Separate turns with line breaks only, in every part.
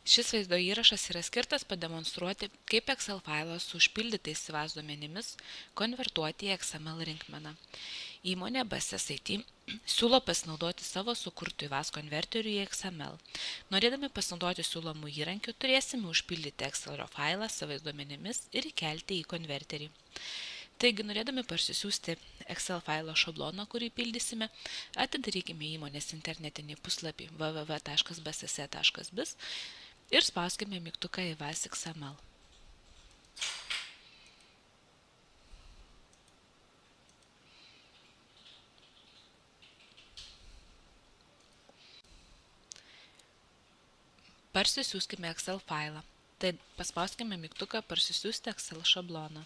Šis vaizdo įrašas yra skirtas pademonstruoti, kaip Excel failą su užpildytais įvaz duomenimis konvertuoti į XML rinkmeną. Įmonė BSS IT siūlo pasinaudoti savo sukurtų įvaz konverterių į XML. Norėdami pasinaudoti siūlomų įrankių, turėsime užpildyti Excel failą savais duomenimis ir įkelti į konverterį. Taigi, norėdami parsisiųsti Excel failo šabloną, kurį pildysime, atidarykime įmonės internetinį puslapį www.bsse.biz ir spauskime mygtuką įvaz XML. Parsisiųskime Excel failą. Tai paspauskime mygtuką parsisiųsti Excel šabloną.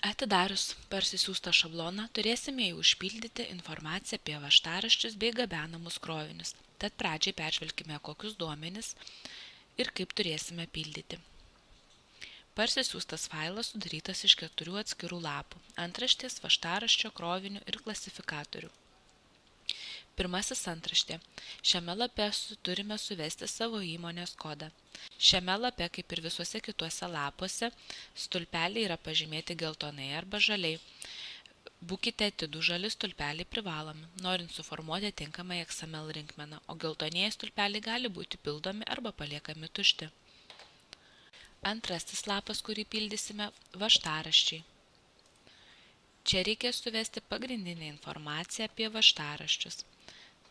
Atidarius parsisiųstą šabloną, turėsime jį užpildyti informaciją apie važtaraščius bei gabenamus krovinius. Tad pradžiai peržvelkime, kokius duomenis ir kaip turėsime pildyti. Parsisiųstas failas sudarytas iš 4 atskirų lapų – antraštės, važtaraščio, krovinių ir klasifikatorių. Pirmasis antraštė. Šiame lape turime suvesti savo įmonės kodą. Šiame lape, kaip ir visuose kituose lapuose, stulpeliai yra pažymėti geltonai arba žaliai. Būkite atidų, žali stulpeliai privalomi, norint suformuoti tinkamą XML rinkmeną, o geltonieji stulpeliai gali būti pildomi arba paliekami tušti. Antrasis lapas, kurį pildysime – važtaraščiai. Čia reikės suvesti pagrindinę informaciją apie važtaraščius.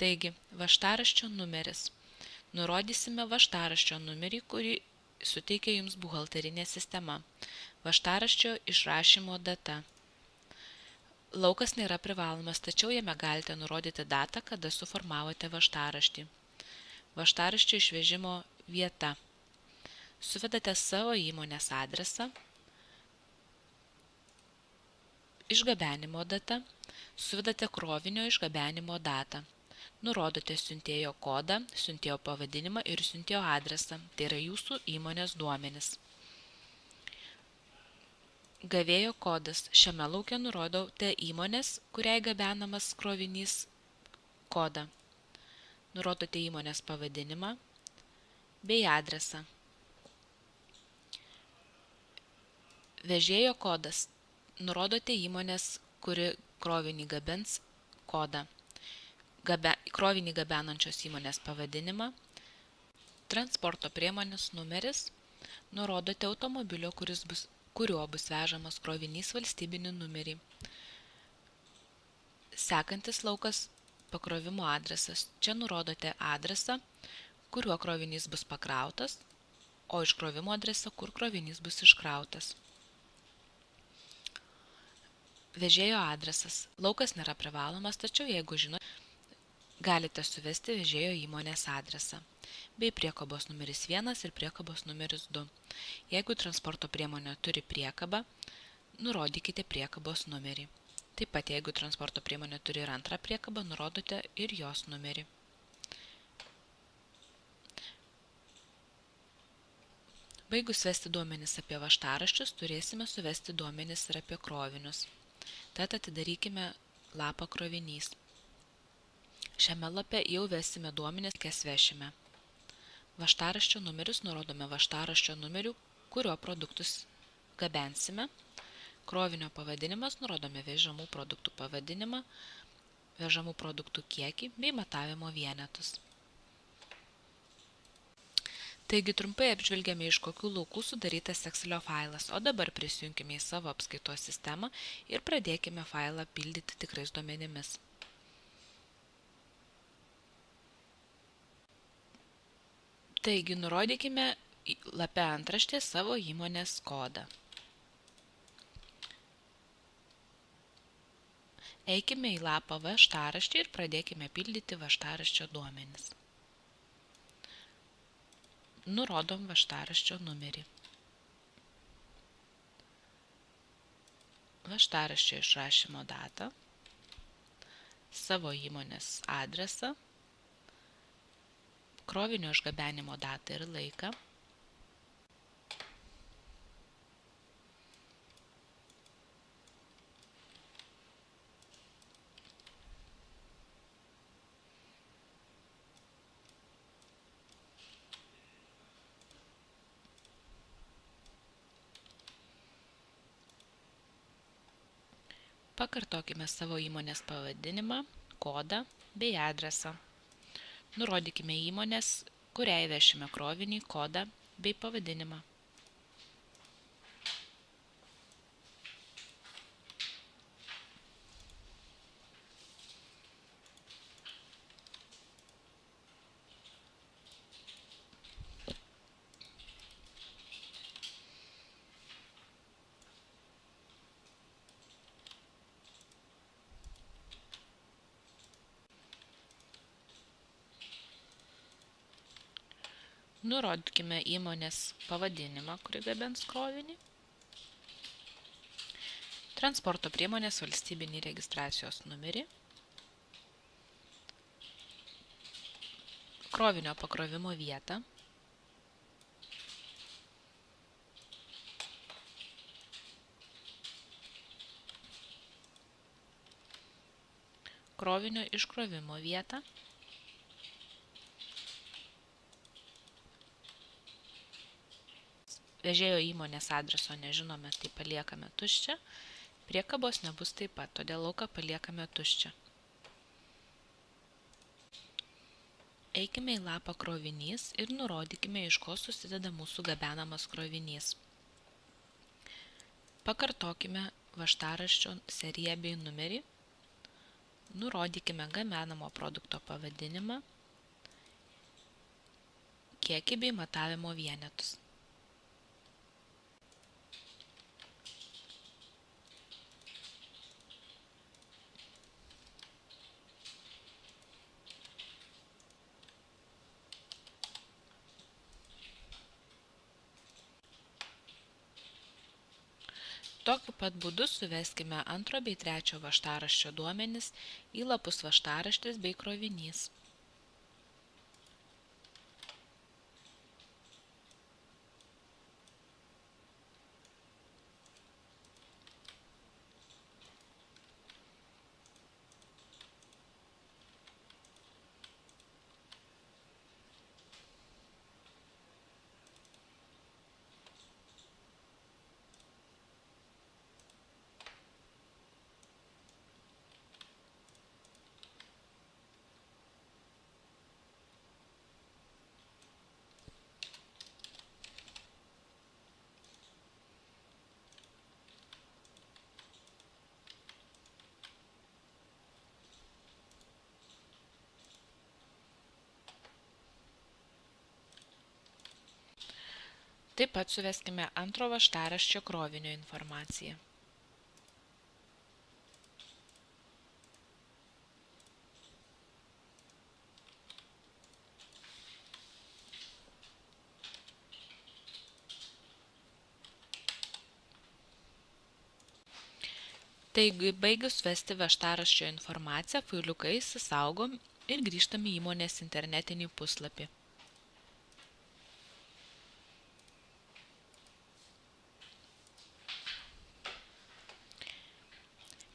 Taigi, važtaraščio numeris. Nurodysime važtaraščio numerį, kurį suteikia jums buhalterinė sistema. Važtaraščio išrašymo data. Laukas nėra privalomas, tačiau jame galite nurodyti datą, kada suformavote važtaraštį. Važtaraščio išvežimo vieta. Suvedate savo įmonės adresą. Išgabenimo data. Suvedate krovinio išgabenimo datą. Nurodote siuntėjo kodą, siuntėjo pavadinimą ir siuntėjo adresą, tai yra jūsų įmonės duomenis. Gavėjo kodas. Šiame lauke nurodote įmonės, kuriai gabenamas krovinys, kodą. Nurodote įmonės pavadinimą bei adresą. Vežėjo kodas. Nurodote įmonės, kuri krovinį gabens, kodą. Krovinį gabenančios įmonės pavadinimą, transporto priemonės numeris, nurodote automobilio, kuriuo bus vežamas krovinys valstybinį numerį. Sekantis laukas – pakrovimo adresas. Čia nurodote adresą, kuriuo krovinys bus pakrautas, o iškrovimo adresą, kur krovinys bus iškrautas. Vežėjo adresas. Laukas nėra privalomas, tačiau jeigu žinote, galite suvesti vežėjo įmonės adresą, bei priekabos numeris 1 ir priekabos numeris 2. Jeigu transporto priemonė turi priekabą, nurodykite priekabos numerį. Taip pat, jeigu transporto priemonė turi ir antrą priekabą, nurodote ir jos numerį. Baigus vesti duomenis apie važtaraščius, turėsime suvesti duomenis ir apie krovinius. Tad atidarykime lapą krovinys. Šiame lape jau vesime duomenis, kas vešime. Važtaraščio numerius nurodome važtaraščio numeriu, kurio produktus gabensime. Krovinio pavadinimas nurodome vežamų produktų pavadinimą, vežamų produktų kiekį bei matavimo vienetus. Taigi trumpai apžvelgėme, iš kokių laukų sudarytas Excelio failas, o dabar prisijunkime į savo apskaitos sistemą ir pradėkime failą pildyti tikrais duomenimis. Taigi, nurodykime lape antraštė savo įmonės kodą. Eikime į lapą važtaraštį ir pradėkime pildyti važtaraščio duomenis. Nurodom važtaraščio numerį. Važtaraščio išrašymo datą, savo įmonės adresą, krovinio išgabenimo datą ir laiką, Pakartokime savo įmonės pavadinimą, kodą bei adresą. Nurodykime įmonės, kuriai vešime krovinį, kodą bei pavadinimą. Nurodykime įmonės pavadinimą, kuri gabens krovinį, transporto priemonės valstybinį registracijos numerį, krovinio pakrovimo vietą, krovinio iškrovimo vietą, vežėjo įmonės adreso nežinome, tai paliekame tuščią, priekabos nebus taip pat, todėl lauką paliekame tuščią. Eikime į lapą krovinys ir nurodykime, iš ko susideda mūsų gabenamas krovinys. Pakartokime važtaraščio seriją bei numerį, nurodykime gabenamo produkto pavadinimą, kiekį bei matavimo vienetus. Tokiu pat būdu suveskime antro bei trečio važtaraščio duomenis į lapus važtaraštis bei krovinys. Taip pat suveskime antro važtaraščio krovinio informaciją. Taigi, baigus vesti važtaraščio informaciją, failiuką išsisaugom ir grįžtam į įmonės internetinį puslapį.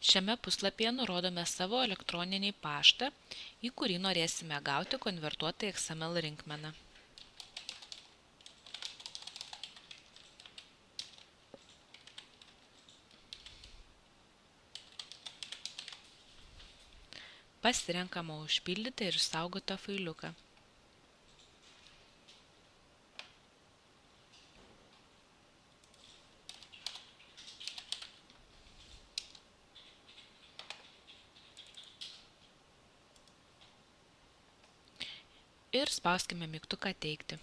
Šiame puslapyje nurodome savo elektroninį paštą, į kurį norėsime gauti konvertuotą XML rinkmeną. Pasirenkame užpildytą ir išsaugotą failiuką. Ir spauskime mygtuką Teikti.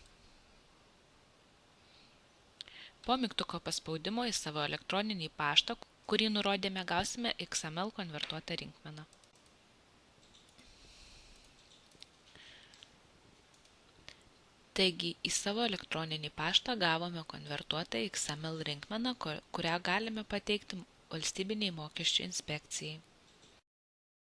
Po mygtuko paspaudimo į savo elektroninį paštą, kurį nurodėme, gausime XML konvertuotą rinkmeną. Taigi, į savo elektroninį paštą gavome konvertuotą XML rinkmeną, kurią galime pateikti valstybinei mokesčių inspekcijai.